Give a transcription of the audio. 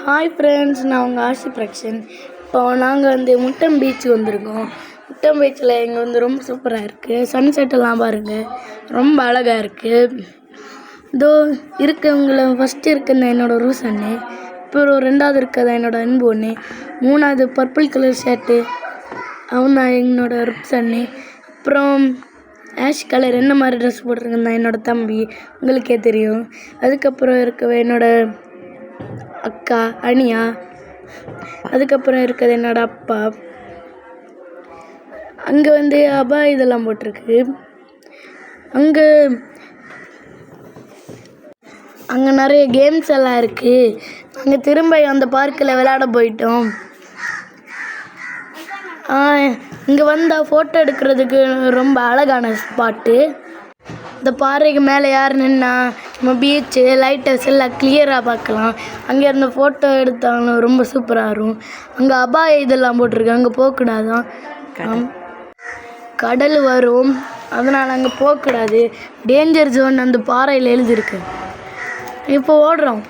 Hi friends, நான் உங்கள் Aashi fraction. இப்போ நாங்கள் முட்டம் பீச்சுக்கு வந்திருக்கோம். முட்டம் பீச்சில் இங்கே ரொம்ப சூப்பராக இருக்குது. சன்செட்டெல்லாம் பாருங்கள், ரொம்ப அழகாக இருக்குது. இதோ இருக்கவங்கள ஃபஸ்ட்டு இருக்கிறது என்னோடய ரூஸ் அண்ணே, அப்புறம் ரெண்டாவது இருக்கிறது என்னோடய அன்பு அண்ணே, மூணாவது பர்பிள் கலர் ஷர்ட்டு அவன் தான் என்னோடய ருப்ஸ் அண்ணே, அப்புறம் ஆஷ் கலர் என்ன மாதிரி ட்ரெஸ் போட்டிருக்கேன் என்னோடய தம்பி, உங்களுக்கே தெரியும். அதுக்கப்புறம் இருக்கவே என்னோடய அக்கா அனியா, அதுக்கப்புறம் இருக்கிறது என்னோடய அப்பா. அங்கே அபா இதெல்லாம் போட்டிருக்கு. அங்கே நிறைய கேம்ஸ் எல்லாம் இருக்குது. நாங்கள் திரும்ப அந்த பார்க்கில் விளையாட போயிட்டோம். இங்கே வந்தால் ஃபோட்டோ எடுக்கிறதுக்கு ரொம்ப அழகான ஸ்பாட்டு. இந்த பாறைக்கு மேலே யார் நின்னா நம்ம பீச்சு லைட்டர்ஸ் எல்லாம் கிளியராக பார்க்கலாம். அங்கே இருந்த ஃபோட்டோ எடுத்தாலும் ரொம்ப சூப்பராக இருக்கும். அங்கே அபாய இதெல்லாம் போட்டிருக்கு, அங்கே போகக்கூடாதான், கடல் வரும், அதனால் அங்கே போகக்கூடாது, டேஞ்சர் ஜோன் அந்த பாறையில் எழுதியிருக்கு. இப்போ ஓடுறோம்.